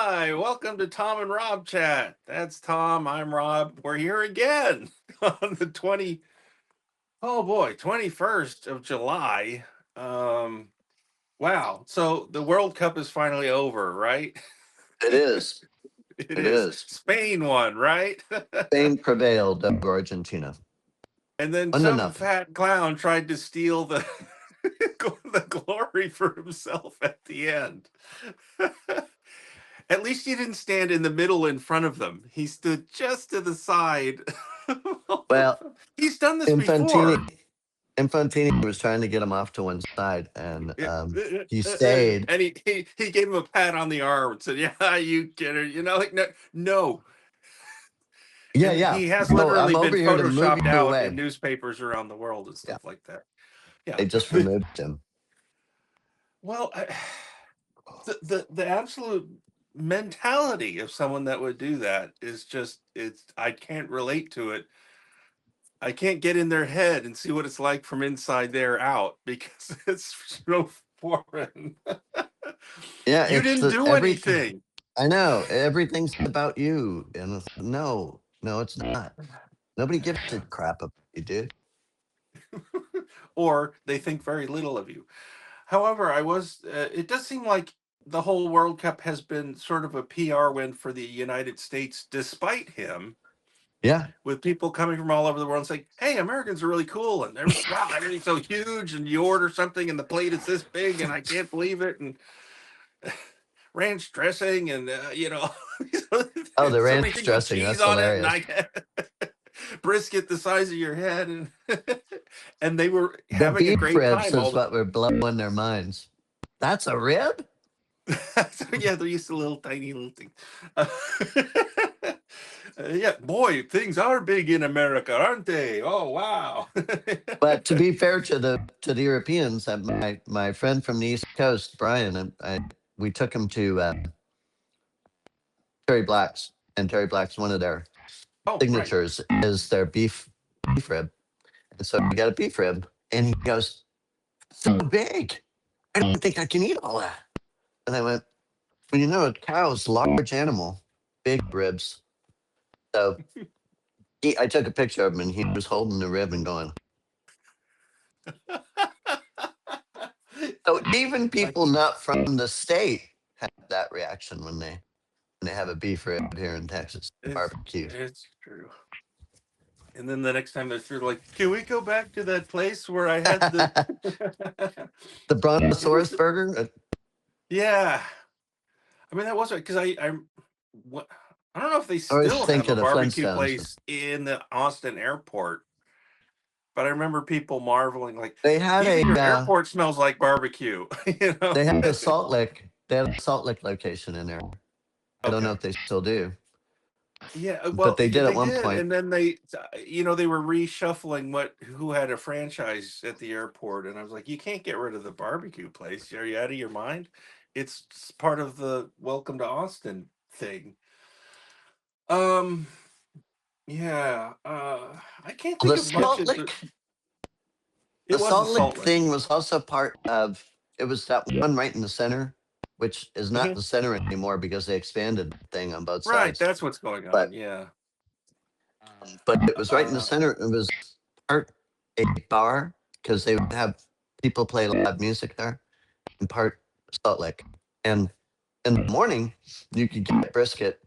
Hi, welcome to Tom and Rob chat. That's Tom, I'm Rob. We're here again on the 21st of July. Um, wow. So the World Cup is finally over, right? It is. It It is. is. Spain won, right? Spain prevailed over Argentina. And then 1-0. some fat clown tried to steal the the glory for himself at the end. At least he didn't stand in the middle in front of them. He stood just to the side. Well, He's done this before. Infantini was trying to get him off to one side, and he And stayed. he gave him a pat on the arm and said, "Yeah, you get it." Like no. Yeah, And yeah. he has No, I'm literally been over here to move photoshopped you out in away. newspapers around the world and Yeah, stuff like that. Yeah. they just removed him. Well, the absolute mentality of someone that would do that is just I can't relate to it. I can't get in their head and see what it's like from inside there out because it's so foreign. Yeah, You it's didn't do everything. anything. I know everything's about you, and no, it's not. Nobody gives a crap about you, dude. Or they think very little of you. However, it does seem like the whole World Cup has been sort of a PR win for the United States, despite him, Yeah, with people coming from all over the world and saying, "Hey, Americans are really cool, and wow, everything's so huge, and you order something and the plate is this big, and I can't believe it, and ranch dressing, and oh, the so many ranch things with dressing, cheese that's on it, and hilarious. I brisket the size of your head," and and they were The having a beef great ribs time. is what we're blowing their minds. That's a rib? So yeah, they're used to little tiny little things. Yeah, boy, things are big in America, aren't they? Oh wow. But to be fair to the Europeans, my friend from the East Coast, Brian, we took him to Terry Black's, and Terry Black's, one of their Oh right. signatures is their beef rib, and so we got a beef rib, and he goes, "So big, I don't think I can eat all that." And I went, "Well, a cow's a large animal, big ribs." So I took a picture of him, and he was holding the rib and going. So even Like, people not from the state have that reaction when they have a beef rib here in Texas, barbecue. it's true. And then the next time they're through, like, can we go back to that place where I had the The Brontosaurus burger. yeah. I mean that was right because what I don't know if they I always still think have a of the barbecue Flintstones. place in the Austin airport. But I remember people marveling, like, They had even a your airport smells like barbecue, you know? they had a Salt Lick. They had a Salt Lick location in there. I don't know Okay. if they still do, Yeah, but well, they did at they one did, point. and then they were reshuffling who had a franchise at the airport, and I was like, you can't get rid of the barbecue place. Are you out of your mind? It's part of the Welcome to Austin thing. Um, yeah, I can't think The of much Salt of the. Lick, It the was a Salt Lick Salt Lick. thing was also part of. It was that one right in the center, which is not Mhm. the center anymore because they expanded the thing on both Right, sides. that's what's going on. But Yeah. it was right in the Uh, center. It was part a bar because they would have people play live music there, and part Salt Lick. And in the morning, you could get brisket.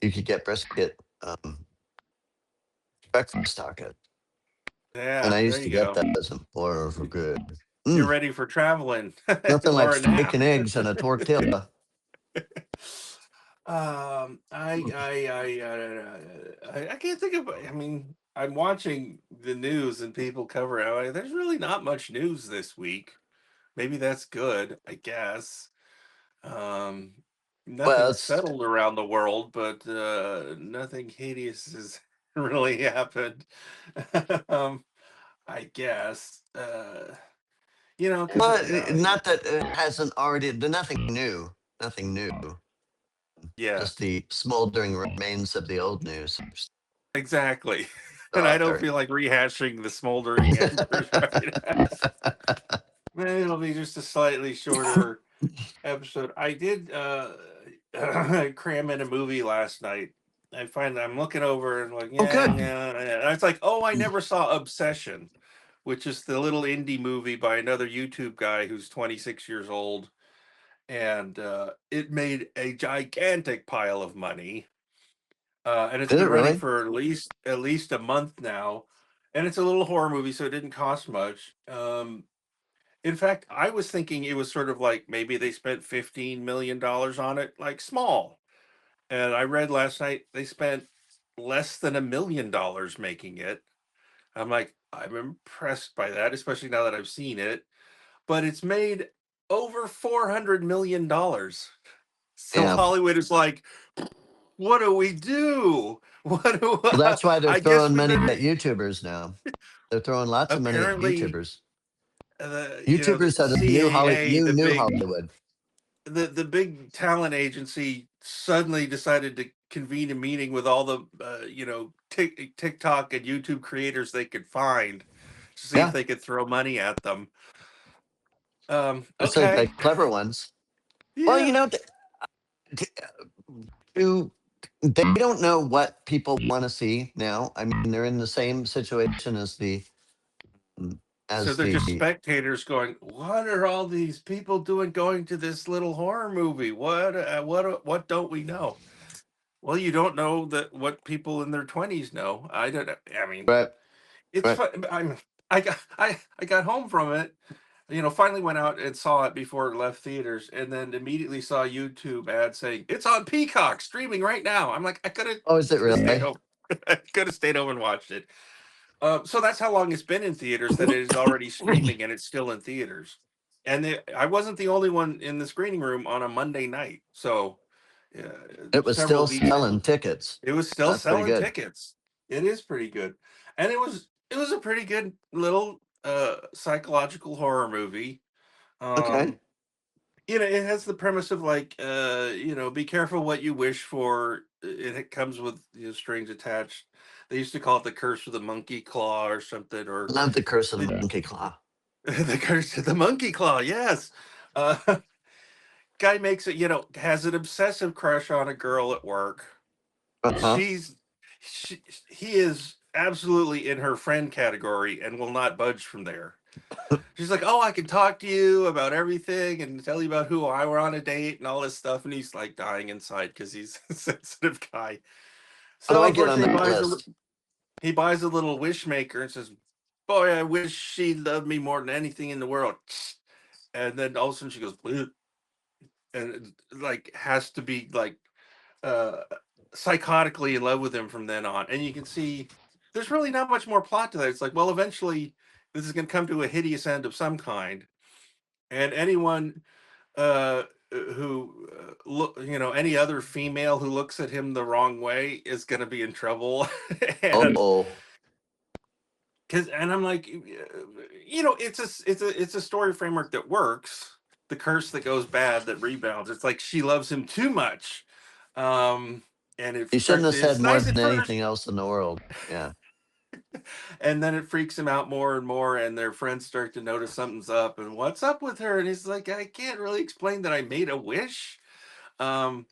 You could get brisket breakfast tacos, and yeah, I there used to you get go. those, and boy, those were good. You're Mm, ready for traveling nothing like or a steak nap. and eggs and a tortilla. I can't think of. I mean, I'm watching the news and people cover it. There's really not much news this week. Maybe that's good, I guess. Um, Well, Nothing settled around the world, but nothing hideous has really happened. um, I guess. Because not that it hasn't already. Nothing new. Nothing new. yeah. Just the smoldering remains of the old news. Exactly. They're And I out don't there. feel like rehashing the smoldering embers right now. Maybe it'll be just a slightly shorter episode. I did cram in a movie last night. I'm looking over and like, Oh, yeah, good. yeah, yeah. And it's like, oh, I never saw Obsession, which is the little indie movie by another YouTube guy who's 26 years old. And it made a gigantic pile of money. And it's Did it been running really? for at least a month now. And it's a little horror movie, so it didn't cost much. In fact, I was thinking it was sort of like maybe they spent $15 million on it, like small. And I read last night they spent less than $1 million making it. I'm like, I'm impressed by that, especially now that I've seen it. But it's made over $400 million. So Yeah. Hollywood is like, what do we do? What do Well, that's why they're I guess throwing we money at better YouTubers now. They're throwing lots of money at apparently YouTubers. the YouTubers are the CAA, new Hollywood. the big talent agency suddenly decided to convene a meeting with all the TikTok and YouTube creators they could find to see if Yeah, they could throw money at them. it's the Okay, clever ones. Well, yeah. th- do they don't know what people want to see now. I mean, they're in the same situation mm, So as they're just the spectators going, "What are all these people doing going to this little horror movie? What don't we know?" Well, you don't know that what people in their 20s know. I don't. I mean, right, it's right. fun. I got home from it. Finally went out and saw it before it left theaters, and then immediately saw a YouTube ad saying it's on Peacock streaming right now. I'm like, I could have Oh, is it stayed really? home. I could have stayed home and watched it. So that's how long it's been in theaters that it is already streaming and it's still in theaters. And I wasn't the only one in the screening room on a Monday night. So uh, It was several still people, selling tickets. it was still That's pretty selling good. tickets. It is pretty good, and it was a pretty good little psychological horror movie. Okay. Um, it has the premise of like, be careful what you wish for. It comes with strings attached. They used to call it the curse of the monkey claw or something, or Love the Curse of the, the Monkey Claw. the curse of the monkey claw. Yes, uh, guy makes it. Has an obsessive crush on a girl at work. Uh-huh. She's he is absolutely in her friend category and will not budge from there. She's like, "Oh, I can talk to you about everything and tell you about who I were on a date and all this stuff." And he's like dying inside because he's a sensitive guy. How do So I get on unfortunately, that list? he buys a little wish maker and says, "Boy, I wish she loved me more than anything in the world." And then all of a sudden she goes, "Bleh," and like has to be like uh psychotically in love with him from then on. And you can see there's really not much more plot to that. It's like, well, eventually this is going to come to a hideous end of some kind, and anyone who look any other female who looks at him the wrong way is going to be in trouble. and Oh, I'm like, it's a story framework that works. The curse that goes bad that rebounds. It's like she loves him too much. um and he shouldn't have it's said more nice at than first, anything else in the world. Yeah. and then it freaks him out more and more, and their friends start to notice something's up, and what's up with her, and he's like, I can't really explain that I made a wish. um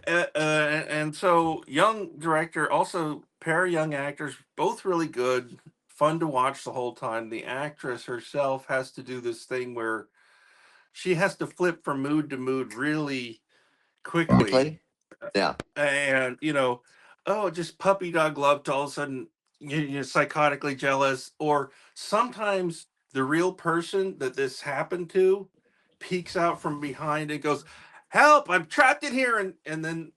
and so young director, also pair of young actors, both really good, fun to watch the whole time. The actress herself has to do this thing where she has to flip from mood to mood really quickly. Quickly? Yeah. And oh, just puppy dog love to all of a sudden you're psychotically jealous, or sometimes the real person that this happened to peeks out from behind and goes, help, I'm trapped in here, and then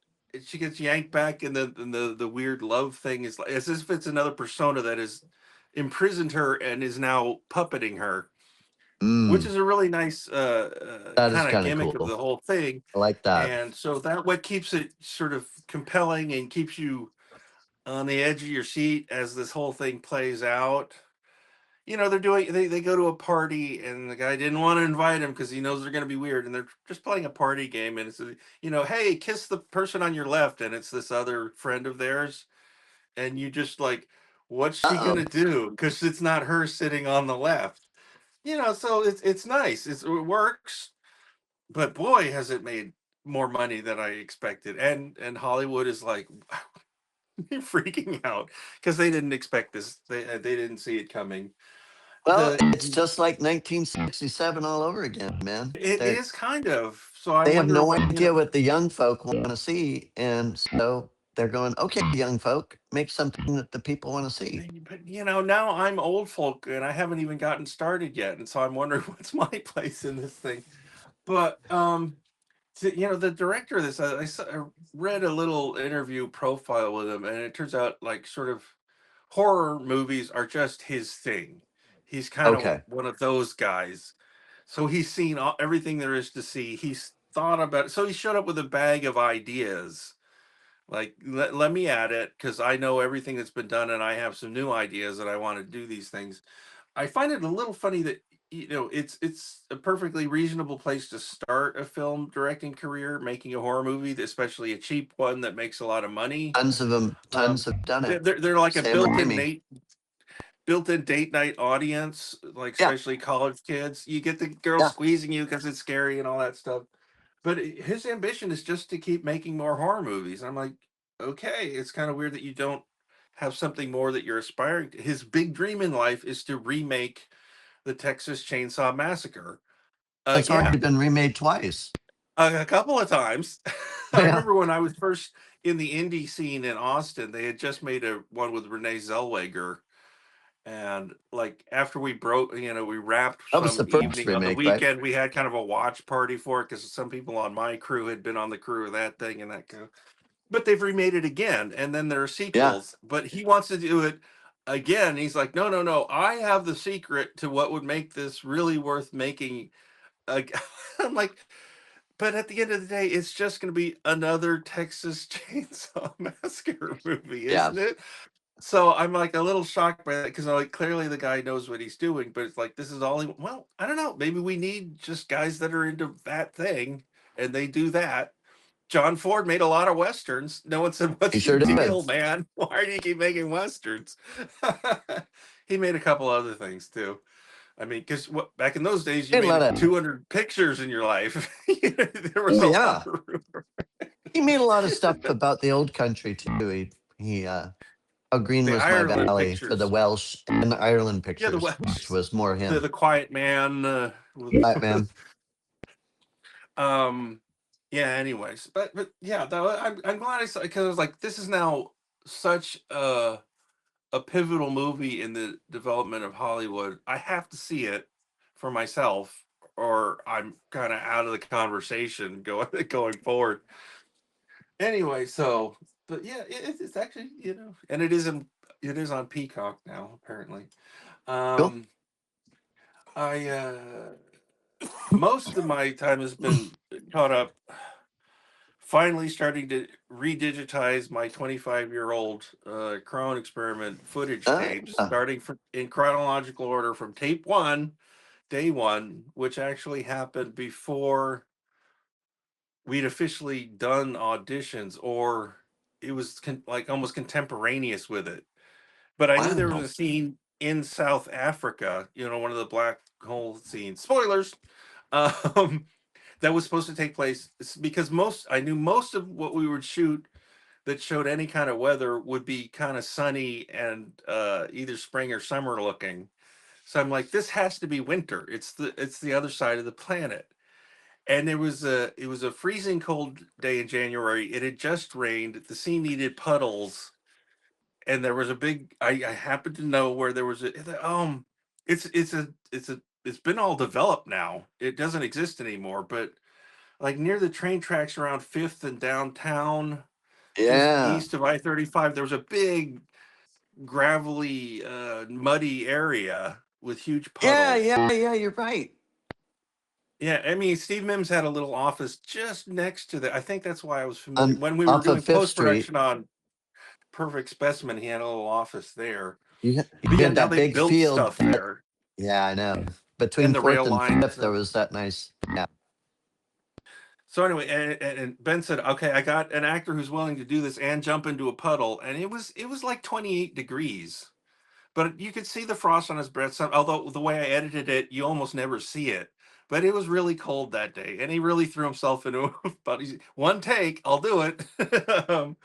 she gets yanked back, and the weird love thing is like as if it's another persona that has imprisoned her and is now puppeting her, which Mm, is a really nice that is kind of kind of gimmick of cool. the whole thing. I like that. And so that what keeps it sort of compelling and keeps you on the edge of your seat as this whole thing plays out. They go to a party, and the guy didn't want to invite him because he knows they're going to be weird, and they're just playing a party game, and hey, kiss the person on your left, and it's this other friend of theirs, and you just like, what's she going Uh-oh. to do, because it's not her sitting on the left. So it's nice, it works. but boy, has it made more money than I expected. And Hollywood is like freaking out because they didn't expect this. They didn't see it coming. Well, The it's just like 1967 all over again, man. It is kind of. So I They have wonder no what, idea what the young folk want to see, and so they're going, "Okay, young folk, make something that the people want to see." but now I'm old folk and I haven't even gotten started yet, and so I'm wondering what's my place in this thing. But the director of this, I read a little interview profile with him, and it turns out like sort of horror movies are just his thing. He's kind of Okay, one of those guys. So he's seen everything there is to see. He's thought about it. So he showed up with a bag of ideas. Like, let me at it because I know everything that's been done and I have some new ideas and I want to do these things. I find it a little funny that it's a perfectly reasonable place to start a film directing career, making a horror movie, especially a cheap one that makes a lot of money. tons of them, tons Um, have done it. they're like a Sam Raimi. built-in date night audience, like Yeah, especially college kids. You get the girl yeah. squeezing you because it's scary and all that stuff. But his ambition is just to keep making more horror movies. I'm like, okay, it's kind of weird that you don't have something more that you're aspiring to. His big dream in life is to remake the Texas Chainsaw Massacre It's already again, been remade twice. a couple of times. I Yeah, remember when I was first in the indie scene in Austin, they had just made a one with Renee Zellweger. And like after we broke, we wrapped that was the some first evening on the remake, right? weekend, we had kind of a watch party for it because some people on my crew had been on the crew of that thing and that kind of, but they've remade it again and then there are Yeah, sequels, but he wants to do it again. He's like, no, no, no, I have the secret to what would make this really worth making. I'm like, but at the end of the day, it's just going to be another Texas Chainsaw Massacre movie, yeah. isn't it? So I'm like a little shocked by that because I'm like, clearly the guy knows what he's doing, but it's like this is all he. Well, I don't know. Maybe we need just guys that are into that thing, and they do that. John Ford made a lot of westerns. No one said, He "What's your sure did. deal, man? Why do you keep making westerns?" He made a couple other things too. I mean, because what back in those days, you He made made a lot of. 200 pictures in your life. There was Oh a lot yeah, of room. he made a lot of stuff about the old country too. He How Green The Was My Ireland Valley for the pictures, Welsh and the Ireland yeah, the pictures, which Welsh, was more the him. the Quiet Man, Right, man. um, yeah. Anyways, but yeah, though I'm glad I saw because I was like, this is now such a pivotal movie in the development of Hollywood. I have to see it for myself, or I'm kind of out of the conversation going going forward. Anyway, so but yeah, it's actually and it is on Peacock now apparently. Cool. Um, I Most of my time has been caught up finally starting to redigitize my 25-year-old Krone Experiment footage tapes, Ah, starting from in chronological order from tape one, day one, which actually happened before we'd officially done auditions, or it was like almost contemporaneous with it. But I knew there was wow. a scene in South Africa, one of the black hole scenes. Spoilers. Um, that was supposed to take place because I knew most of what we would shoot that showed any kind of weather would be kind of sunny and either spring or summer looking. So I'm like, this has to be winter. It's the other side of the planet. And it was a freezing cold day in January. It had just rained. The scene needed puddles, and there was a big. I happened to know where there was it's been all developed now. It doesn't exist anymore, but like near the train tracks around Fifth and downtown, just Yeah. east of I-35, there was a big gravelly, muddy area with huge Yeah, puddles. yeah, yeah, you're right. Yeah, I mean, Steve Mims had a little office just next to the. I think that's why I was familiar On when we were off of doing Fifth post Street, production on Perfect Specimen. He had a little office there. But you yeah, had now that they've big built field stuff that, there yeah, I know. Between and the rail Fourth and lines. Fifth, there was that nice, yeah. So anyway, and Ben said, "Okay, I got an actor who's willing to do this and jump into a puddle." And it was like 28 degrees, but you could see the frost on his breath. Although the way I edited it, you almost never see it. but it was really cold that day, and he really threw himself into but one take, I'll do it. um,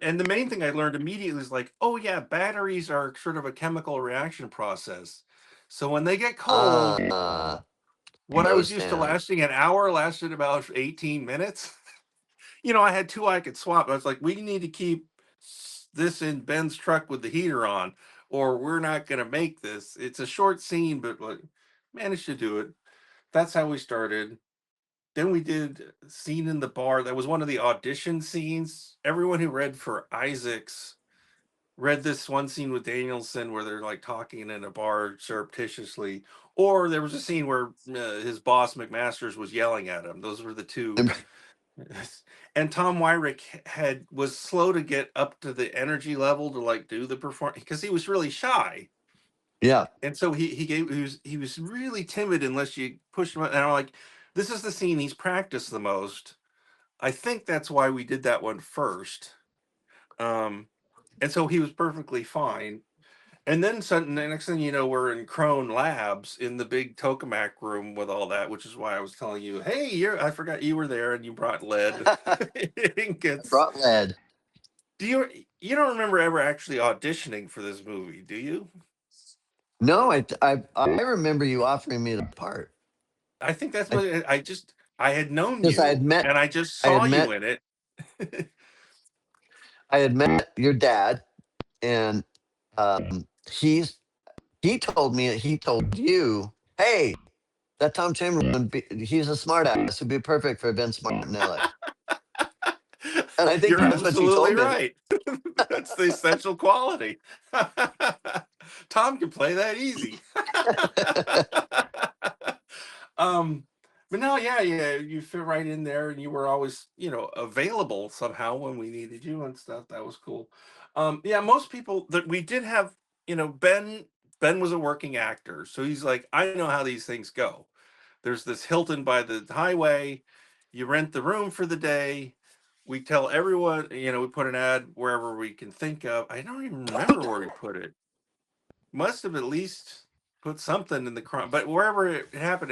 and the main thing I learned immediately is like, oh yeah, batteries are sort of a chemical reaction process. So when they get cold, Ah, what I was goes used to down. lasting an hour lasted about 18 minutes. I had two I could swap. I was like, we need to keep this in Ben's truck with the heater on, or we're not going to make this. It's a short scene, but like, managed to do it. That's how we started. Then we did scene in the bar. That was one of the audition scenes. Everyone who read for Isaacs read this one scene with Danielson where they're like talking in a bar surreptitiously, or there was a scene where his boss McMasters was yelling at him. Those were the two. And Tom Wyrick was slow to get up to the energy level to like do the performance because he was really shy. Yeah. And so he was really timid unless you pushed him. And I'm like, this is the scene he's practiced the most. I think that's why we did that one first. Um, and so he was perfectly fine. And then suddenly, the next thing you know, we're in Krone Labs in the big tokamak room with all that, which is why I was telling you, hey, I forgot you were there and you brought lead I ingots. brought lead. You don't remember ever actually auditioning for this movie, do you? No, I remember you offering me the part. I think that's I what I had known Because you and I just I saw had you met in it. I had met your dad, and he's he told you, hey, that Tom Chamberlain, he's a smart ass who'd be perfect for Vince Martinelli. And I think You're that's what you absolutely told me. right. That's the essential quality. Tom can play that easy. um, but no, yeah, yeah, you fit right in there, and you were always, available somehow when we needed you and stuff. That was cool. Yeah, most people that we did have, Ben. Ben was a working actor, so he's like, I know how these things go. There's this Hilton by the highway. You rent the room for the day. We tell everyone, we put an ad wherever we can think of. I don't even remember where we put it. Must have at least put something in the crime, but wherever it happened,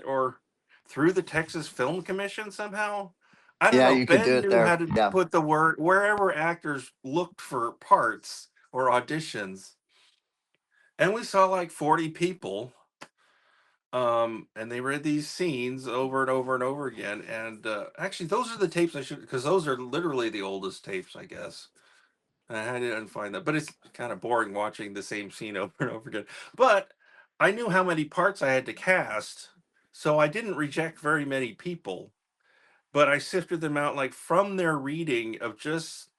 or through the Texas Film Commission somehow. I don't Yeah, know. you could do Ben it knew how there. to Yeah. put the word wherever actors looked for parts or auditions, and we saw like 40 people, and they read these scenes over and over and over again. And actually, those are the tapes I should, because those are literally the oldest tapes, I guess. And I had to find that, but it's kind of boring watching the same scene over and over again. But I knew how many parts I had to cast, so I didn't reject very many people. But I sifted them out like from their reading of just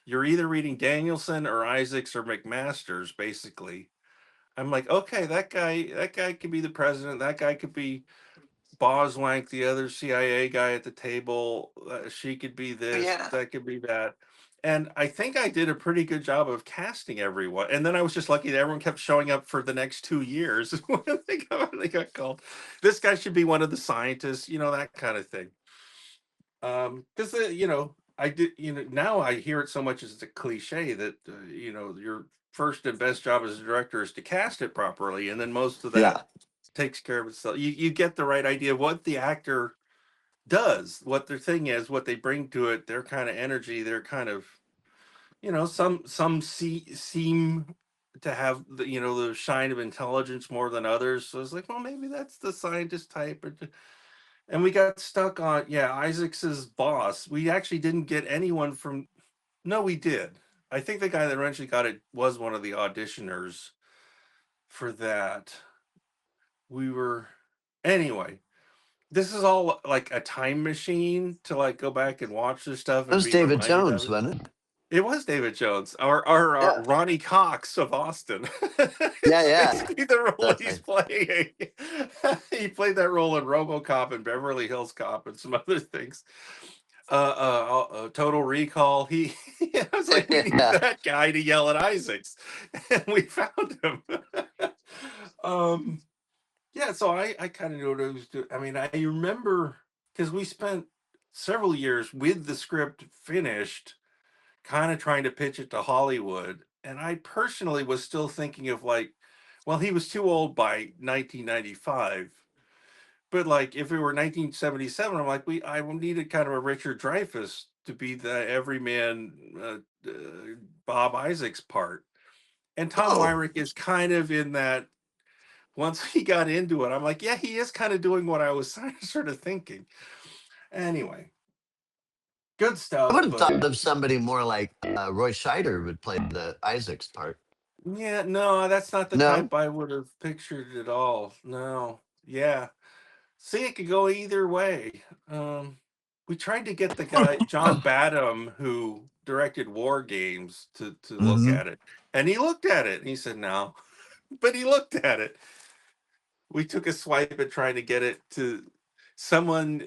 you're either reading Danielson or Isaacs or McMasters, basically. I'm like, okay, that guy could be the president. That guy could be Boswank, the other CIA guy at the table. She could be Oh, this, yeah. that could be that. And I think I did a pretty good job of casting everyone. And then I was just lucky that everyone kept showing up for the next 2 years when they got called. This guy should be one of the scientists, that kind of thing. Because I did, now I hear it so much as a cliche that your first and best job as a director is to cast it properly, and then most of that Yeah. takes care of itself. You get the right idea of what the actor does, what their thing is, what they bring to it, their kind of energy, their kind of some seem to have the shine of intelligence more than others. So it's like, well, maybe that's the scientist type, and we got stuck on, yeah, Isaacs's boss. We actually didn't get anyone from. No, we did. I think the guy that eventually got it was one of the auditioners for that. We were anyway. This is all like a time machine to like go back and watch this stuff That and was be David reminded of Jones, it. wasn't it? It was David Jones, or Yeah. Ronnie Cox of Austin. Yeah, It's yeah. basically the role That's he's right. playing. He played that role in RoboCop and Beverly Hills Cop and some other things. Total Recall. I was like, we need Yeah. that guy to yell at Isaacs, and we found him. um, yeah, so I kind of knew what I was doing. I mean, I remember because we spent several years with the script finished kind of trying to pitch it to Hollywood. And I personally was still thinking of like, well, he was too old by 1995. But like if it were 1977, I'm like, I needed kind of a Richard Dreyfuss to be the everyman Bob Isaacs part. And Tom Oh, Wyrick is kind of in that. Once he got into it, I'm like, yeah, he is kind of doing what I was sort of thinking. Anyway, good I stuff, would have but thought of somebody more like Roy Scheider would play the Isaac's part. yeah, no, that's not the No, type I would have pictured at all. No, yeah. See, it could go either way. Um, we tried to get the guy John Badham, who directed War Games, to look hmm at it, and he looked at it and he said no, but he looked at it. We took a swipe at trying to get it to someone.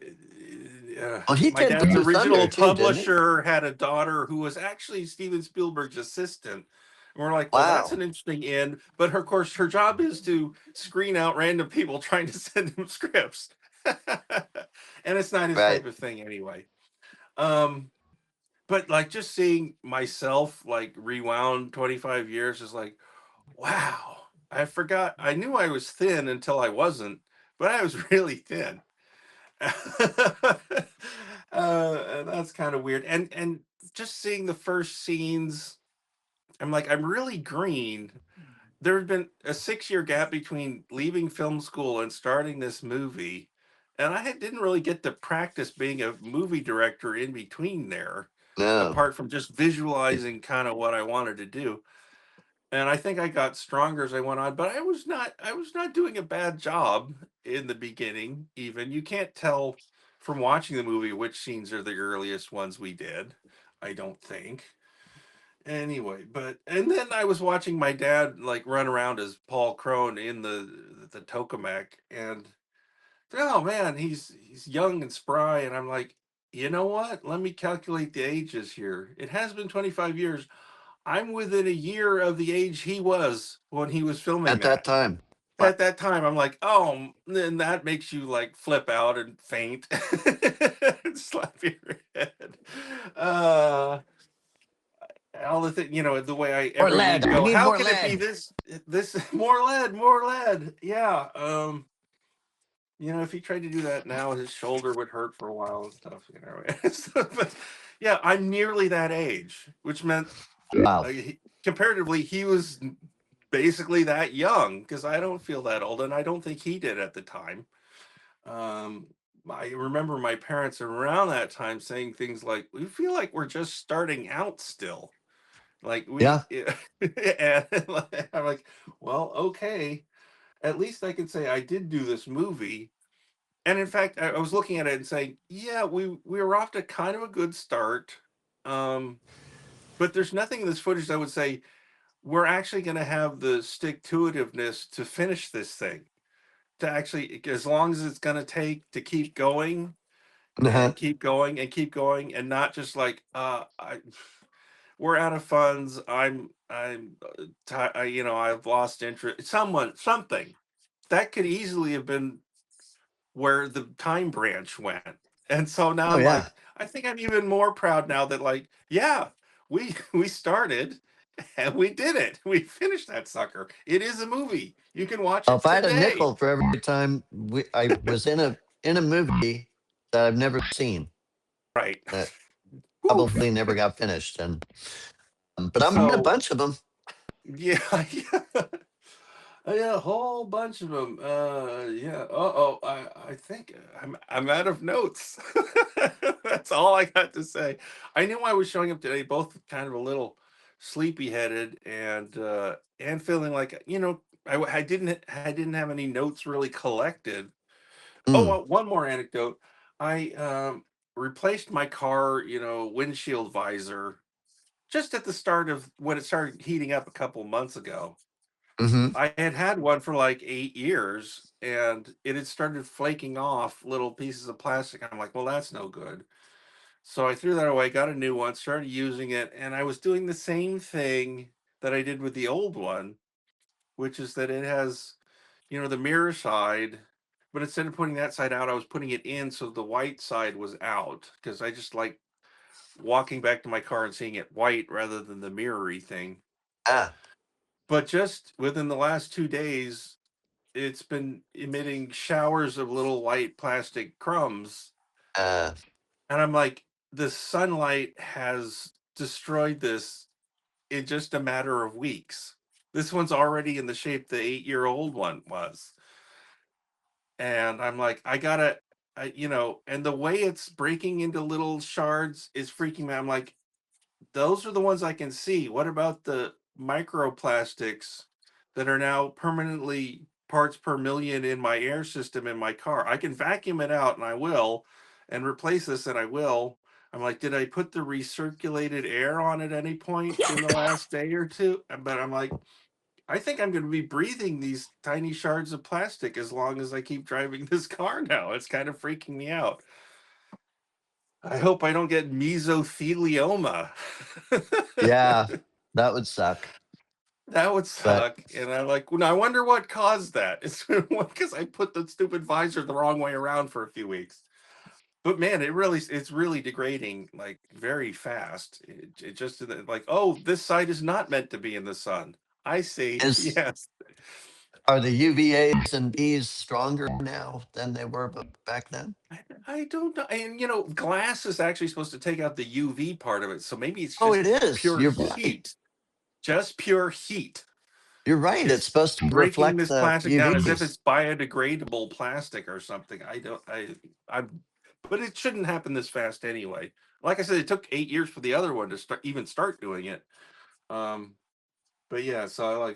well, he My did dad's Blue Thunder original too, didn't he? publisher had a daughter who was actually Steven Spielberg's assistant. And we're like, well, that's Wow, an interesting in. But of course, her job is to screen out random people trying to send him scripts. And it's not his right? type of thing anyway. Um, but like just seeing myself like rewound 25 years is like, wow, I forgot. I knew I was thin until I wasn't, but I was really thin. And that's kind of weird. And just seeing the first scenes, I'm like, I'm really green. There had been a 6 year gap between leaving film school and starting this movie. And didn't really get to practice being a movie director in between there, No, apart from just visualizing kind of what I wanted to do. And I think I got stronger as I went on, but I was not doing a bad job in the beginning. Even you can't tell from watching the movie which scenes are the earliest ones we did. I don't think. Anyway, but and then I was watching my dad like run around as Paul Krone in the tokamak, and oh man, he's young and spry, and I'm like, you know what? Let me calculate the ages here. It has been 25 years. I'm within a year of the age he was when he was filming at that that. time. Wow. At that time, I'm like, oh, then that makes you like flip out and faint and slap your head. Uh, all the thing, the way More every lead. week I go, need how more can it be lead. this more lead, more lead? Yeah. If he tried to do that now, his shoulder would hurt for a while and stuff. So, but yeah, I'm nearly that age, which meant Wow. comparatively, he was basically that young because I don't feel that old, and I don't think he did at the time. Um, I remember my parents around that time saying things like, "We feel like we're just starting out still." Like Yeah. and I'm like, well, okay. At least I can say I did do this movie. And in fact, I was looking at it and saying, yeah, we were off to kind of a good start. Um, but there's nothing in this footage that would say we're actually going to have the stick to itiveness to finish this thing. To actually, as long as it's going to take to keep going Uh-huh. and keep going and keep going, and not just like, we're out of funds. I've lost interest. Something that could easily have been where the time branch went. And so now Oh I'm yeah. like, I think I'm even more proud now that like, yeah, we started and we did it. We finished that sucker. It is a movie. You can watch Well, it if I had a today. nickel for every time I was in a movie that I've never seen, Right. that Whew. probably never got finished, and but I'm in a So bunch of them. yeah, yeah. Yeah, a whole bunch of them. Yeah. Uh-oh. I think I'm out of notes. That's all I got to say. I knew I was showing up today, both kind of a little sleepy headed and feeling like I didn't have any notes really collected. Oh, Mm, well, one more anecdote. I replaced my car, windshield visor just at the start of when it started heating up a couple months ago. hmm I had had one for like 8 years, and it had started flaking off little pieces of plastic. I'm like, well, that's no good. So I threw that away, got a new one, started using it, and I was doing the same thing that I did with the old one, which is that it has, the mirror side, but instead of putting that side out, I was putting it in so the white side was out because I just like walking back to my car and seeing it white rather than the mirrory thing. Ah, But just within the last 2 days, it's been emitting showers of little white plastic crumbs. Uh, And I'm like, the sunlight has destroyed this in just a matter of weeks. This one's already in the shape the 8-year-old one was. And I'm like, I gotta, and the way it's breaking into little shards is freaking me out. I'm like, those are the ones I can see. What about the microplastics that are now permanently parts per million in my air system in my car? I can vacuum it out and I will, and replace this and I will. I'm like, did I put the recirculated air on at any point in the last day or two? But I'm like, I think I'm going to be breathing these tiny shards of plastic as long as I keep driving this car now. It's kind of freaking me out. I hope I don't get mesothelioma. yeah, that would suck. That would But suck. And I'm like, well, I wonder what caused that. It's because I put the stupid visor the wrong way around for a few weeks. But man, it's really degrading like very fast. It just like, oh, this side is not meant to be in the sun. I see. is Yes. are the UVAs and Bs stronger now than they were back then? I don't know. And glass is actually supposed to take out the UV part of it. So maybe it's Oh, just it is. pure You're right. heat. Just pure heat You're right. It's is supposed to breaking reflect this the plastic down as if UVs. it's biodegradable plastic or something. I don't I'm but it shouldn't happen this fast anyway. Like I said, it took 8 years for the other one to start doing it. Um but yeah, so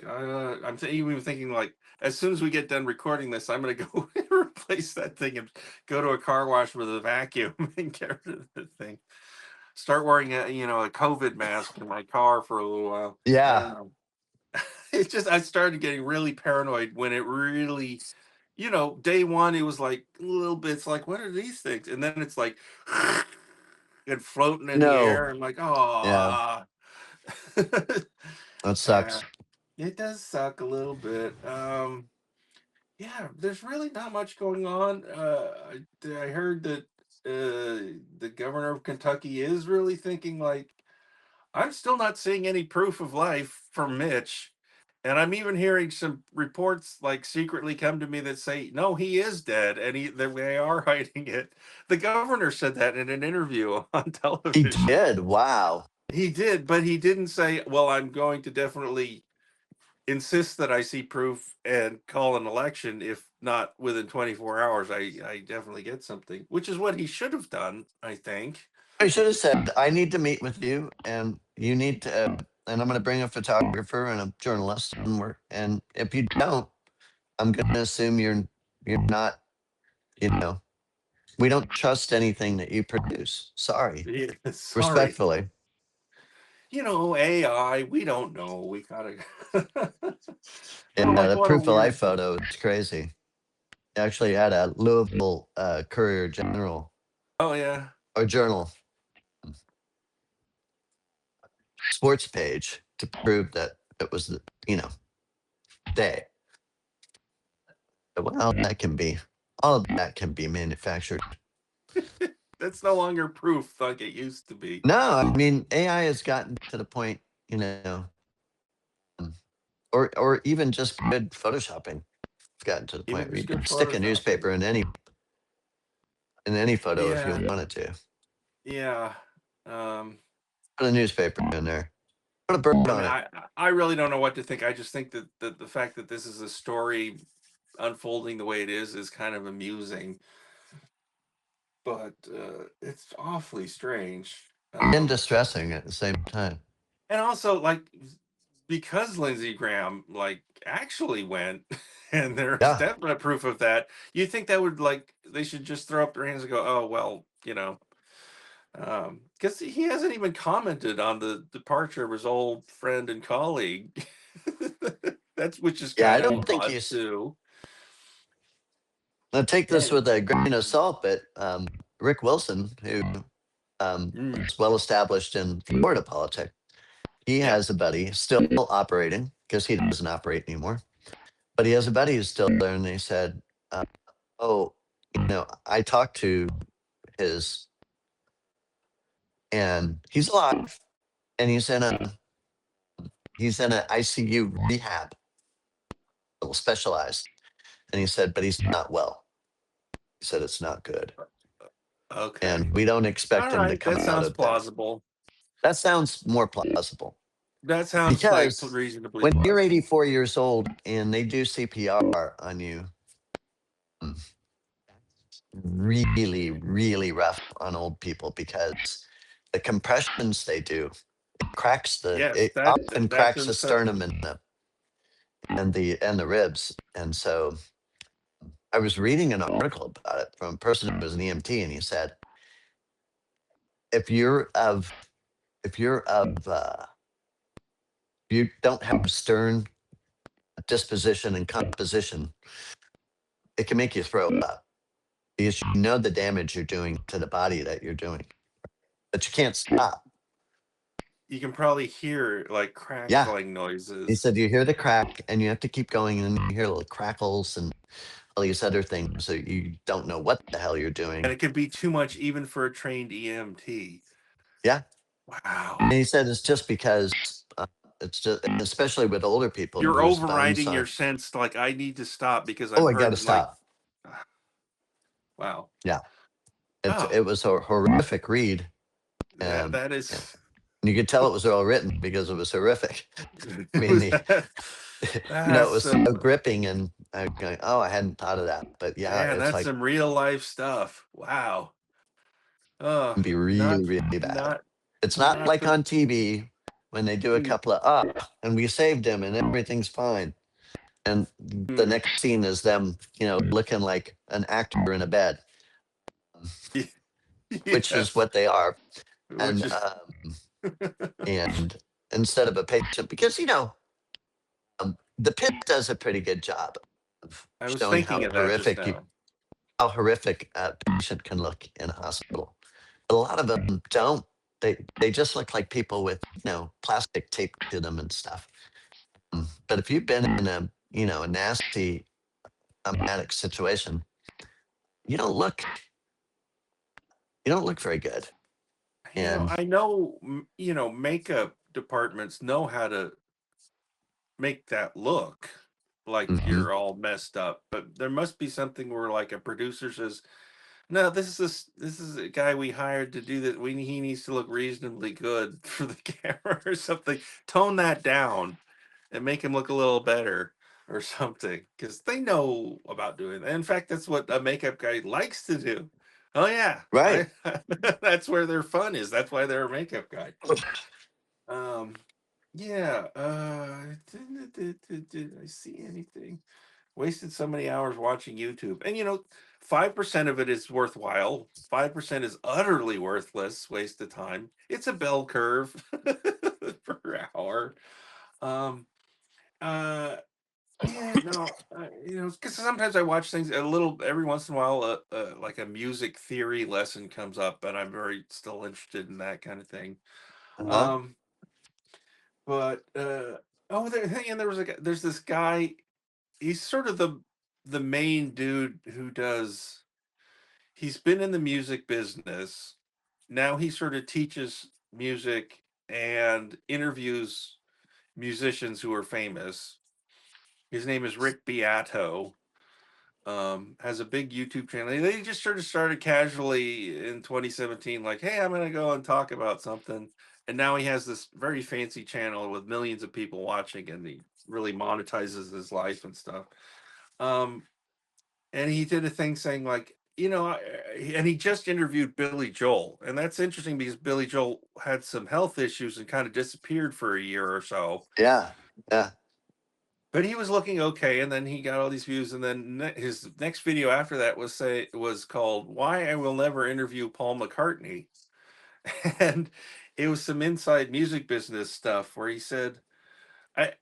even thinking like as soon as we get done recording this, I'm gonna go replace that thing and go to a car wash with a vacuum and get rid of the thing. Start wearing a COVID mask in my car for a little while. I don't Yeah. know. It's just I started getting really paranoid when it really, day one it was like little bits like what are these things, and then it's like and floating in the No. air. I'm like, Yeah. oh, That yeah, sucks. it does suck a little bit. Yeah, there's really not much going on. I heard that the governor of Kentucky is really thinking like I'm still not seeing any proof of life from Mitch. And I'm even hearing some reports like secretly come to me that say, no, he is dead and that they are hiding it. The governor said that in an interview on He television. did. Wow. He did, but he didn't say, well, I'm going to definitely insist that I see proof and call an election. If not within 24 hours, I definitely get something, which is what he should have done, I think. I should have said, I need to meet with you and you need to, and I'm going to bring a photographer and a journalist. And if you don't, I'm going to assume you're not, you know, we don't trust anything that you produce. Sorry. Yeah, sorry. Respectfully. AI, we don't know. We gotta. Yeah, I'm like, the what a proof of life weird. photo is crazy. Actually had a Louisville Courier General Oh yeah, or Journal sports page to prove that it was you know, they. Well, that can be, all of that can be manufactured. that's no longer proof like it used to be. No, I mean, AI has gotten to the point, um, or even just good photoshopping. It's gotten to the Even point where just you good could stick a photoshopping. newspaper in any photo if you Yeah, wanted to. yeah. Um, Put a newspaper in there. Put a bird I on mean, it. I really don't know what to think. I just think that the fact that this is a story unfolding the way it is kind of amusing, but it's awfully strange. And distressing at the same time. And also, like, because Lindsey Graham like actually went, and there's Yeah. definite proof of that. You think that would like they should just throw up their hands and go, oh well, because he hasn't even commented on the departure of his old friend and colleague. That's which is Yeah, I kind of don't think odd he's. too. Now take this And with a grain of salt, but Rick Wilson, who mm, is well established in Florida politics, he yeah, has a buddy still operating because he doesn't operate anymore. But he has a buddy who's still there, and they said, uh, "Oh, I talked to his, and he's alive, and he's in a ICU rehab, little specialized. And he said, but he's not well. He said it's not good. Okay. And we don't expect All him to right. come That out sounds of that. plausible. That sounds more plausible That sounds like because reasonably when you're plausible. 84 years old and they do CPR on you, mm, really, really rough on old people because the compressions they do, Yes, it often that's cracks the insane. sternum and the ribs. And so I was reading an article about it from a person who was an EMT, and he said, if you're of if you're of you don't have stern disposition and composition, it can make you throw up because you know the damage you're doing to the body that you're doing, but you can't stop. You can probably hear like Yeah. crackling He noises. said you hear the crack and you have to keep going and you hear little crackles and all these other things. So you don't know what the hell you're And doing. it could be too much even for a trained EMT. Yeah. Wow. And he said it's just because it's just, especially with older people You're whose bones overriding your are, sense like I need to stop because oh, I'm I got to hurt. Like, stop. wow. Yeah. Oh, It was a horrific read. that Yeah. is You could tell it was well written because it was horrific. I it mean, was that it that's was some so gripping and I was going, oh, I hadn't thought of that. But yeah, man, it's that's like, some real life stuff. Wow. it can be Not really, really bad. not It's not not like for on TV when they do a mm, couple of, and we saved him and everything's fine. And the mm. next scene is them, looking like an actor in a bed, which is Yes, what they are. which And, is and instead of a patient, because, the pit does a pretty good job of I was showing thinking of that just now. how horrific a patient can look in a hospital. But a lot of them don't. They just look like people with plastic taped to them and stuff. But if you've been in a nasty traumatic situation, you don't look you don't look very good. And I know, makeup departments know how to make that look like mhm, you're all messed up, but there must be something where like a producer says, "No, this is a guy we hired to do that. He needs to look reasonably good for the camera or something. Tone that down and make him look a little better." Or something, because they know about doing that. In fact, that's what a makeup guy likes to do. Oh yeah, right, I that's where their fun is. That's why they're a makeup guy. Um, yeah. Did I see anything? Wasted so many hours watching YouTube, and 5% of it is worthwhile. 5% is utterly worthless, waste of time. It's a bell curve per hour. Um. Uh. Yeah. No. Because sometimes I watch things a little every once in a while. Like a music theory lesson comes up, and I'm very still interested in that kind of thing. uh-huh, Um. But and there's this guy. He's sort of the main dude who does. He's been in the music business. Now he sort of teaches music and interviews musicians who are famous. His name is Rick Beato. Has a big YouTube channel. They just sort of started casually in 2017, like, hey, I'm gonna go and talk about something. And now he has this very fancy channel with millions of people watching, and he really monetizes his life and stuff. Um, and he did a thing saying like, and he just interviewed Billy Joel, and that's interesting because Billy Joel had some health issues and kind of disappeared for a year or so. yeah, yeah, But he was looking okay, and then he got all these views, and then his next video after that was called "Why I Will Never Interview Paul McCartney," and it was some inside music business stuff where he said, I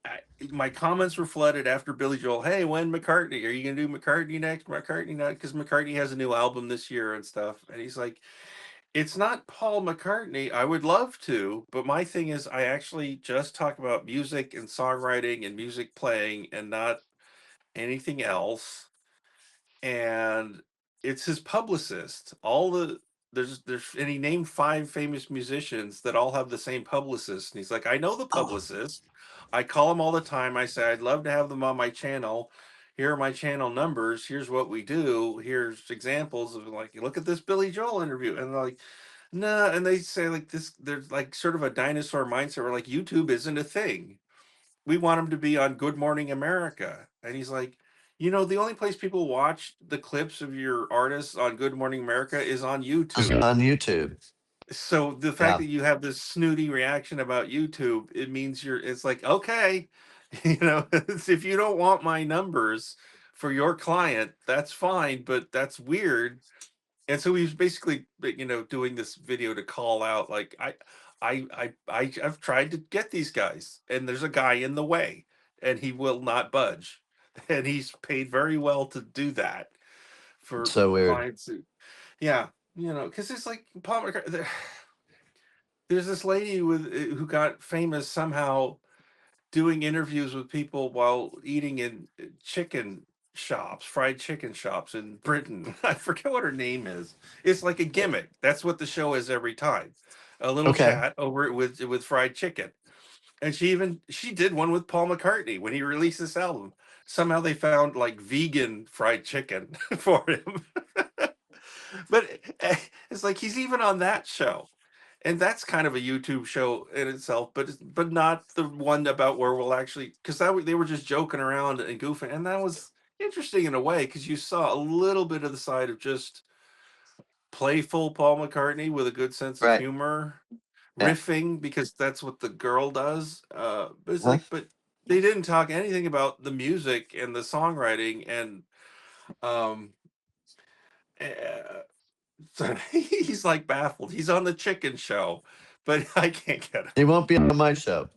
my comments were flooded after Billy Joel. Hey, when McCartney? Are you gonna do McCartney next? McCartney not because McCartney has a new album this year and stuff. And he's like, it's not Paul McCartney. I would love to, but my thing is, I actually just talk about music and songwriting and music playing and not anything else. And it's his publicist. All the there's and he named five famous musicians that all have the same publicist. And he's like, I know the oh, publicist. I call him all the time. I say I'd love to have them on my channel. here are my channel numbers. Here's what we do. Here's examples of like, look at this Billy Joel interview. And they're like, no, and they say like this, there's like sort of a dinosaur mindset where like YouTube isn't a thing. We want him to be on Good Morning America. And he's like, the only place people watch the clips of your artists on Good Morning America is on YouTube. On YouTube. So the fact Yeah. that you have this snooty reaction about YouTube, it means it's like, okay, if you don't want my numbers for your client, that's fine, but that's weird. And so he's basically, doing this video to call out, like, I've tried to get these guys, and there's a guy in the way, and he will not budge, and he's paid very well to do that for So weird. clients. Yeah, because it's like Paul McCartney. There's this lady who got famous somehow doing interviews with people while eating in chicken shops, fried chicken shops in Britain. I forget what her name is. It's like a gimmick. That's what the show is every time. A little Okay. chat over with fried chicken. And she did one with Paul McCartney when he released this album. Somehow they found like vegan fried chicken for him. But it's like he's even on that show, and that's kind of a YouTube show in itself, but not the one about where we'll actually, because they were just joking around and goofing, and that was interesting in a way because you saw a little bit of the side of just playful Paul McCartney with a good sense of Right. humor, Yeah. riffing because that's what the girl does. But it's Huh? like, but they didn't talk anything about the music and the songwriting and um. eh, so he's like baffled. He's on the chicken show, but I can't get him. He won't be on my show.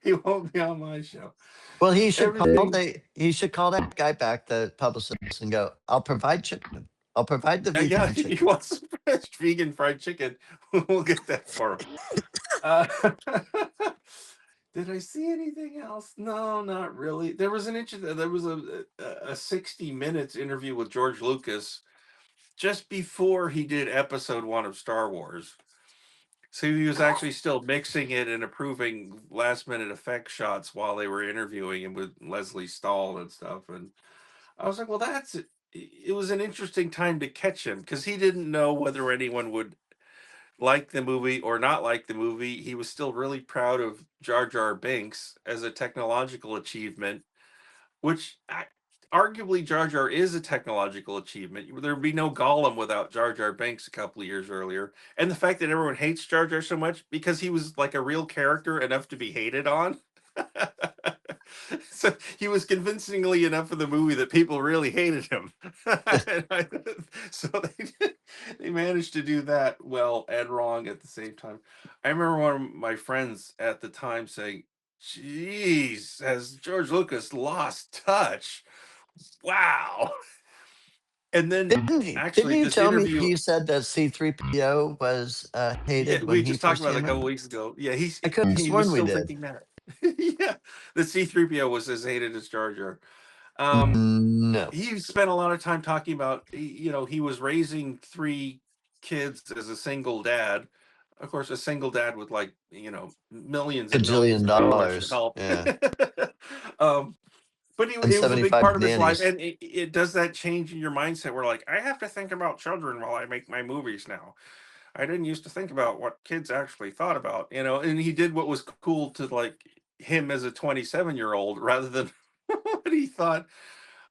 He won't be on my show. Well, Everything. he should call that guy back, the publicist, and go, I'll provide chicken. I'll provide the Yeah, vegan he chicken. wants some fresh vegan fried chicken. We'll get that for him. Uh, did I see anything else? No, not really. There was there was a 60 minutes interview with George Lucas just before he did episode 1 of Star Wars. So he was actually still mixing it and approving last minute effect shots while they were interviewing him with Leslie Stahl and stuff. And I was like, well, that's it. It was an interesting time to catch him because he didn't know whether anyone would like the movie or not like the movie. He was still really proud of Jar Jar Binks as a technological achievement, which arguably Jar Jar is a technological achievement. There'd be no Gollum without Jar Jar Binks a couple of years earlier. And the fact that everyone hates Jar Jar so much because he was like a real character enough to be hated on. So he was convincingly enough for the movie that people really hated him. So they managed to do that well and wrong at the same time. I remember one of my friends at the time saying, "Geez, has George Lucas lost touch? Wow." And then Didn't he? Didn't actually you this tell me interview, he said that C3PO was yeah, hated when we he just talked first about it a came couple in? weeks ago. Yeah, I could have he was sworn we still did. thinking that. Yeah, the C3PO was as hated as Jar Jar. Um, No. he spent a lot of time talking about, he was raising 3 kids as a single dad. Of course, a single dad with like, millions and millions Gajillion of dollars to dollars. help. Yeah. um, but And it was a big 75 part of his life, nannies. and it does that change in your mindset where like I have to think about children while I make my movies now. I didn't used to think about what kids actually thought about, and he did what was cool to like him as a 27-year-old rather than what he thought.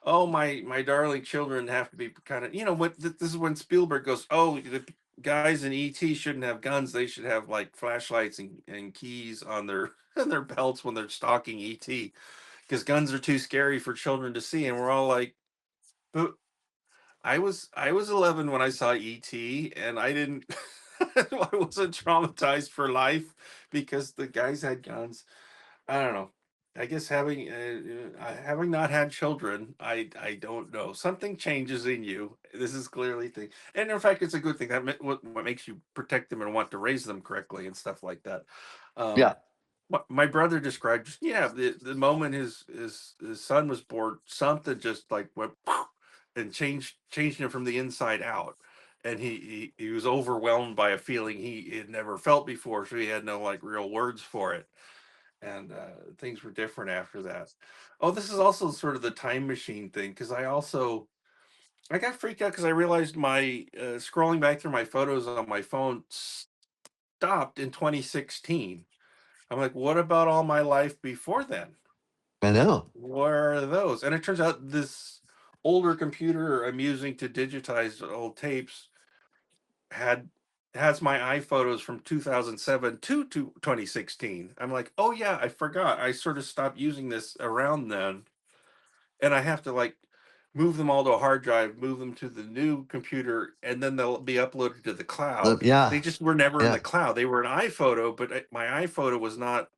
Oh, my darling children have to be kind of, what this is when Spielberg goes, oh, the guys in ET shouldn't have guns, they should have like flashlights and keys on their on their belts when they're stalking ET because guns are too scary for children to see. And we're all like, but I was 11 when I saw ET, and I didn't I wasn't traumatized for life because the guys had guns. I don't know. I guess having not had children, I don't know. Something changes in you. This is clearly thing, and in fact, it's a good thing. What makes you protect them and want to raise them correctly and stuff like that. Yeah. Um, what my brother described, yeah, the moment his son was born, something just like went and changed him from the inside out, and he was overwhelmed by a feeling he had never felt before, so he had no like real words for it. and things were different after that. Oh, this is also sort of the time machine thing, because I got freaked out because I realized my scrolling back through my photos on my phone stopped in 2016. I'm like, what about all my life before then? I know. Where are those? And it turns out this older computer I'm using to digitize old tapes had has my iPhotos from 2007 to 2016. I'm like, oh yeah, I forgot. I sort of stopped using this around then, and I have to like move them all to a hard drive, move them to the new computer, and then they'll be uploaded to the cloud. Yeah, They just were never in yeah. the cloud. They were an iPhoto, but my iPhoto was not.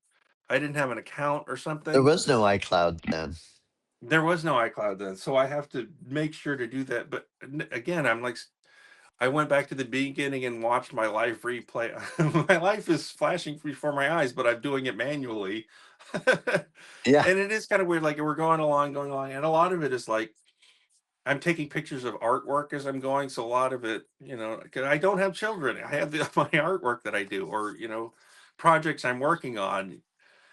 I didn't have an account or There something. was no iCloud then. There was no iCloud then, so I have to make sure to do that. But again, I'm like, I went back to the beginning and watched my life replay. My life is flashing before my eyes, but I'm doing it manually. Yeah, And it is kind of weird. Like we're going along, and a lot of it is like I'm taking pictures of artwork as I'm going. So a lot of it, 'cause I don't have children. I have my artwork that I do, or projects I'm working on.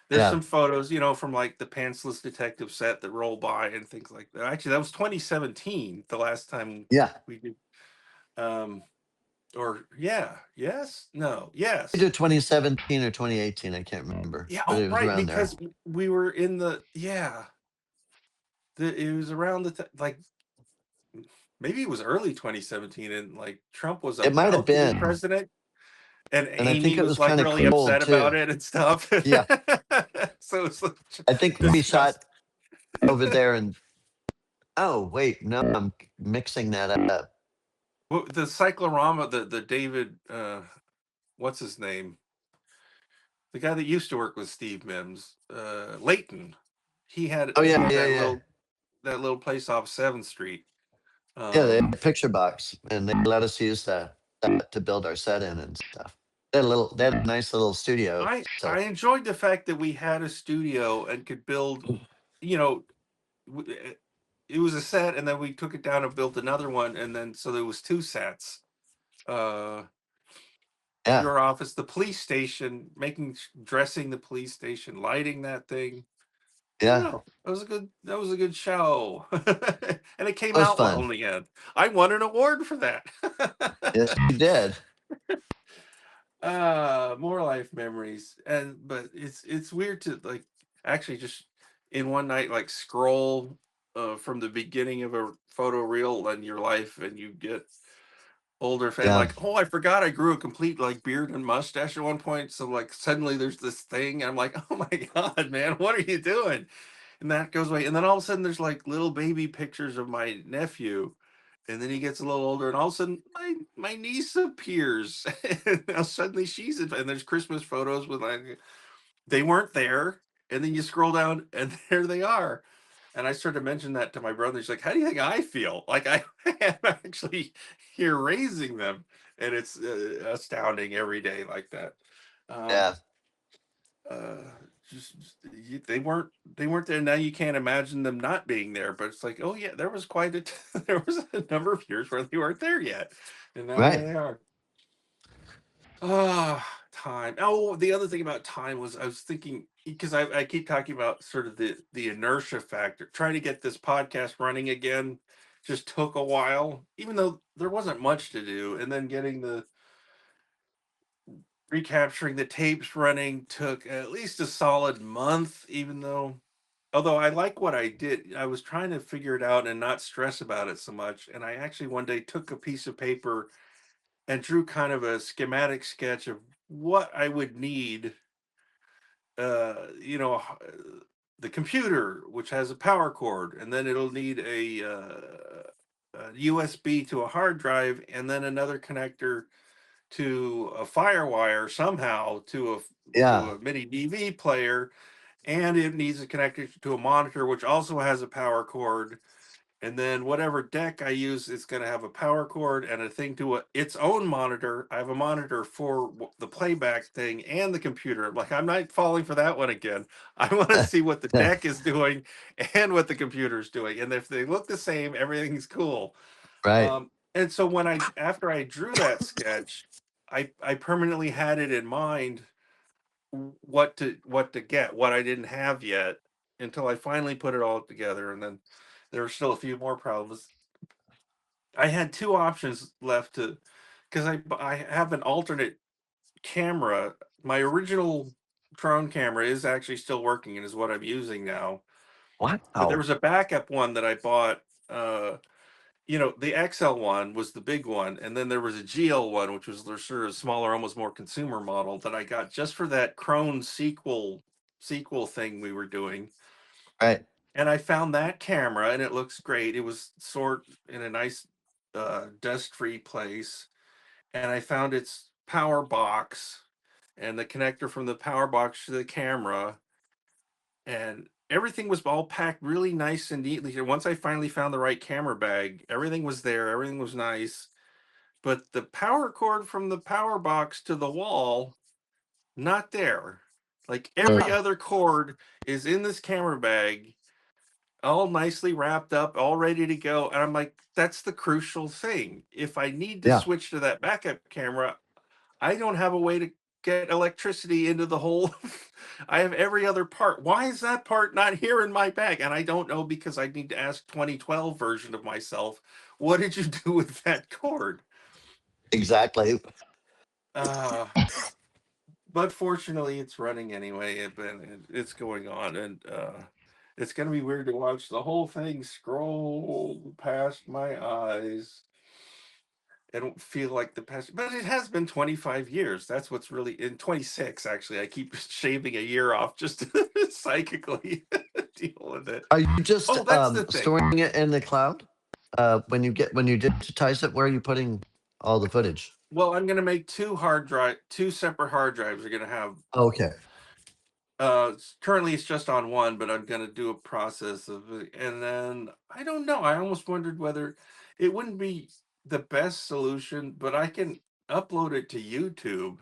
There's yeah, some photos, from like the Pantsless Detective set that roll by and things like that. Actually, that was 2017, the last time yeah. we did. Um, or yeah, yes, no, Either yes, 2017 or 2018, I can't remember, yeah. but Oh, it was right, around there. because we were in the it was around like maybe it was early 2017, and like Trump was It might have about to be been, president, and and I think Amy it was was like kind of really cold upset about too. it and stuff. Yeah, So it's like I think we shot disgust. over there, and oh wait, no, I'm mixing that up. Well, the cyclorama, the David, what's his name? The guy that used to work with Steve Mims, Leighton. Oh He yeah, had yeah, yeah, that little place off 7th Street. yeah. They had Um, a picture box, and they let us use that to build our set in and stuff. They had a nice little studio I set. enjoyed the fact that we had a studio and could build, you know, it was a set, and then we took it down and built another one, and then so there was two sets. Uh, Yeah, your office, the police station, dressing the police station, lighting that thing. I don't yeah. know. That was a good show. And it came That was out well fun. in the end. I won an award for that. Yes, you did. More life memories. But it's weird to like actually just in one night like scroll from the beginning of a photo reel in your life, and you get older and Yeah, like, oh, I forgot I grew a complete like beard and mustache at one point. So like suddenly there's this thing, and I'm like, oh my God, man, what are you doing? And that goes away. And then all of a sudden there's like little baby pictures of my nephew. And then he gets a little older, and all of a sudden my niece appears. And now suddenly and there's Christmas photos with like they weren't there. And then you scroll down and there they are. And I started to mention that to my brother. He's like, how do you think I feel? Like I am actually here raising them. And it's astounding every day like that. Um, yeah. uh they weren't there. Now you can't imagine them not being there, but it's like, oh yeah, there was there was a number of years where they weren't there yet, and now there Right. they are. Ah, time. Oh, the other thing about time was I was thinking, because I keep talking about sort of the inertia factor. Trying to get this podcast running again just took a while, even though there wasn't much to do, and then getting the recapturing the tapes running took at least a solid month, even though although I like what I did. I was trying to figure it out and not stress about it so much. And I actually one day took a piece of paper and drew kind of a schematic sketch of what I would need. The computer, which has a power cord, and then it'll need a USB to a hard drive, and then another connector to a firewire somehow to Yeah. a mini DV player, and it needs a connector to a monitor, which also has a power cord. And then whatever deck I use is going to have a power cord and a thing to its own monitor. I have a monitor for the playback thing and the computer. I'm like, I'm not falling for that one again. I want to see what the deck is doing and what the computer is doing. And if they look the same, everything's cool. Right. And so after I drew that sketch, I permanently had it in mind what to get, what I didn't have yet, until I finally put it all together, and then there were still a few more problems. I had 2 options left to, because I have an alternate camera. My original Krone camera is actually still working and is what I'm using now, but there Wow. was a backup one that I bought, the XL one was the big one, and then there was a GL one, which was the sort of smaller, almost more consumer model that I got just for that Krone sequel thing we were doing. Right. And I found that camera, and it looks great. It was stored in a nice, dust-free place, and I found its power box and the connector from the power box to the camera, and everything was all packed really nice and neatly. And once I finally found the right camera bag, everything was there, everything was nice. But the power cord from the power box to the wall, not there. Like every Mm, other cord is in this camera bag, all nicely wrapped up, all ready to go. And I'm like, that's the crucial thing. If I need to yeah. switch to that backup camera, I don't have a way to get electricity into the whole. I have every other part. Why is that part not here in my bag? And I don't know, because I need to ask 2012 version of myself, what did you do with that cord? Exactly. Uh, but fortunately, it's running anyway, it's going on, and it's going to be weird to watch the whole thing scroll past my eyes. I don't feel like the past, but it has been 25 years. That's what's really in 26. Actually, I keep shaving a year off just to psychically deal with it. Are you just Oh, that's the thing. storing it in the cloud? When you digitize it, where are you putting all the footage? Well, I'm going to make two separate hard drives. Are going to have, Okay. currently it's just on one, but I'm going to do a process of it. And then I don't know. I almost wondered whether it wouldn't be the best solution, but I can upload it to YouTube.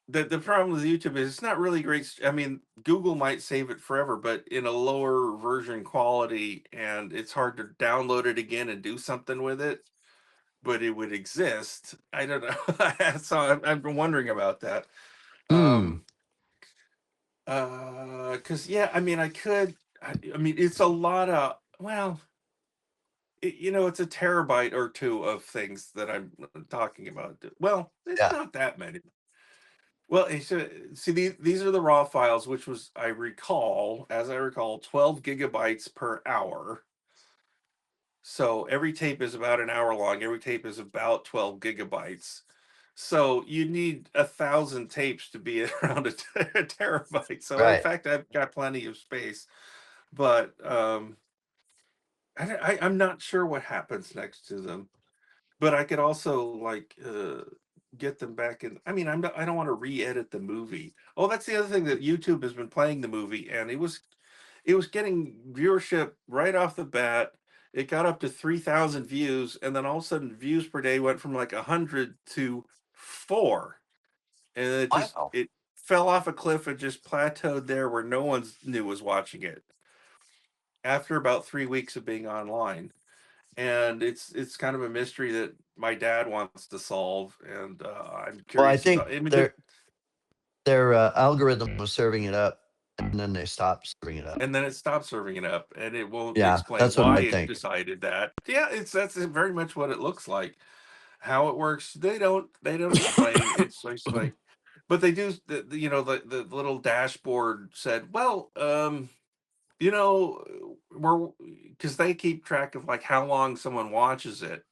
The problem with YouTube is it's not really great. I mean, Google might save it forever, but in a lower version quality, and it's hard to download it again and do something with it. But it would exist. I don't know. So I've been wondering about that. Hmm. Um, because yeah, I mean, I could. I mean, it's a lot of, well, it's a terabyte or two of things that I'm talking about. Well, it's Yeah. not that many. Well, see, these are the raw files, which was, as I recall, 12 gigabytes per hour. So every tape is about an hour long. Every tape is about 12 gigabytes. So you need 1,000 tapes to be around a terabyte. So in Right. fact, I've got plenty of space. But I'm not sure what happens next to them. But I could also, like, get them back in. I mean, I don't want to re-edit the movie. Oh, that's the other thing, that YouTube has been playing the movie, and it was getting viewership right off the bat. It got up to 3,000 views, and then all of a sudden, views per day went from like 100 to 4, and Wow. it fell off a cliff and just plateaued there, where no one knew was watching it after about 3 weeks of being online. And it's kind of a mystery that my dad wants to solve, and I'm Well, I curious think about. I mean, their algorithm was serving it up, and then they stopped serving it up. and then it stopped serving it up, and it won't Yeah, explain that's what why I it think. decided that. Yeah, that's very much what it looks like. How it works, they don't explain. It's just like, but they do. The little dashboard said, well, we're, because they keep track of like how long someone watches it.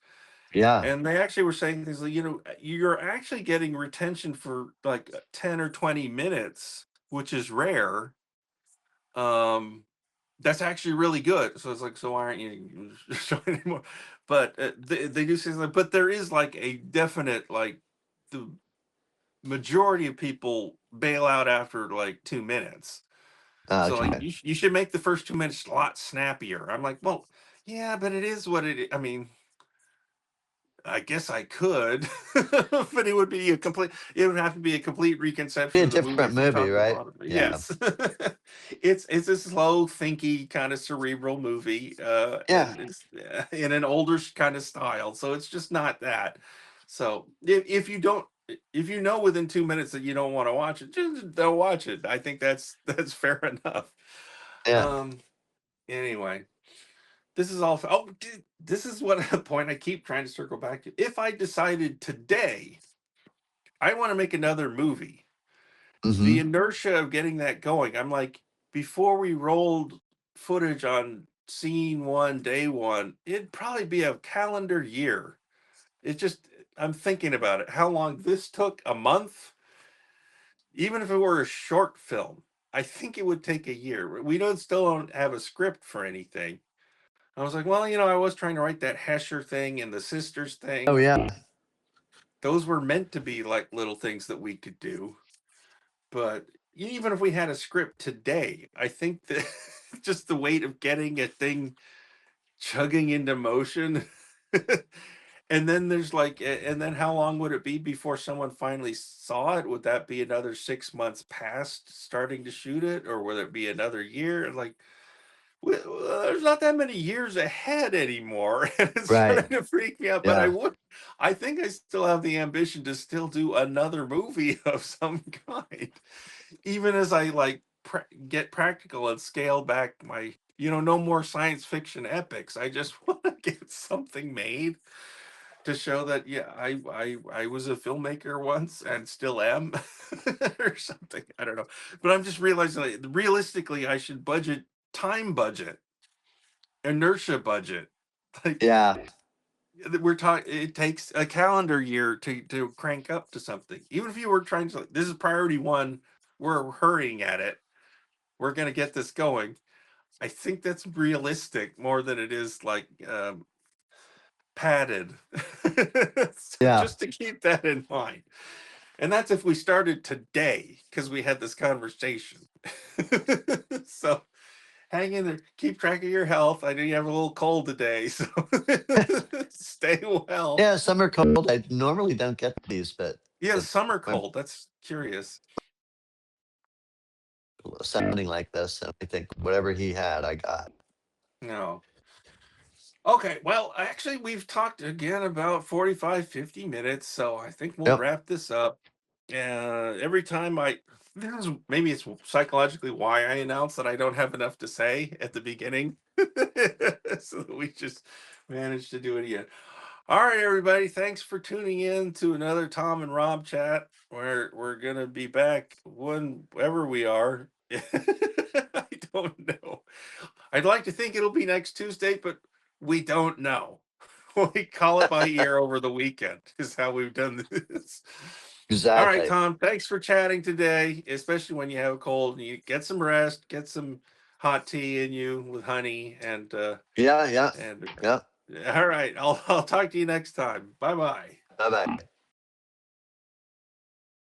Yeah. And they actually were saying things like, you're actually getting retention for like 10 or 20 minutes, which is rare. Um, that's actually really good. So it's like, so why aren't you showing anymore? But they do say that, but there is like a definite, like, the majority of people bail out after like 2 minutes. So like, Okay. you should make the first 2 minutes a lot snappier. I'm like, well, yeah, but it is what it is. I mean, I guess I could, but it would have to be a complete Be reconception a of the movie different from movie, top to right? bottom. Yeah. Yes. It's a slow, thinky, kind of cerebral movie, Yeah. and it's in an older kind of style. So it's just not that. So if you don't if you know within 2 minutes that you don't want to watch it, just don't watch it. I think that's fair enough. Yeah. Um. Anyway, this is all. Oh, this is what a point I keep trying to circle back to. If I decided today I want to make another movie, Hmm. the inertia of getting that going, I'm like, before we rolled footage on scene one, day one, it'd probably be a calendar year. It just, I'm thinking about it. How long this took? A month? Even if it were a short film, I think it would take a year. We still don't have a script for anything. I was like, well, I was trying to write that Hesher thing and the sisters Oh thing. yeah. Those were meant to be like little things that we could do. But even if we had a script today, I think that just the weight of getting a thing chugging into motion. And then there's like, and then how long would it be before someone finally saw it? Would that be another 6 months past starting to shoot it, or would it be another year? Like, well, there's not that many years ahead anymore, and it's Right. starting to freak me out. But Yeah. I think I still have the ambition to still do another movie of some kind, even as I like get practical and scale back my, no more science fiction epics. I just want to get something made to show that, yeah, I was a filmmaker once and still am, or something. I don't know, but I'm just realizing that realistically, I should time budget, inertia budget. Like, Yeah. we're talking, it takes a calendar year to crank up to something. Even if you were trying to, like, this is priority one, we're hurrying at it, we're going to get this going. I think that's realistic more than it is like padded. So Yeah. just to keep that in mind. And that's if we started today, because we had this conversation. So hang in there, keep track of your health. I know you have a little cold today, so stay well. Yeah. Summer cold. I normally don't get these, but Yeah, it summer went cold. That's curious. sounding like this, and I think whatever he had, I got. No. Okay, well, actually, we've talked again about 45, 50 minutes, so I think we'll Yep. wrap this up. Every time maybe it's psychologically why I announce that I don't have enough to say at the beginning, so that we just managed to do it again. All right, everybody, thanks for tuning in to another Tom and Rob chat. Where we're gonna be back whenever we are. I don't know. I'd like to think it'll be next Tuesday, but we don't know. We call it by ear over the weekend, is how we've done this. All right, Exactly. Tom, thanks for chatting today, especially when you have a cold and you get some rest, get some hot tea in you with honey Yeah. Yeah. and Yeah. all right, I'll talk to you next time. Bye bye. Bye bye.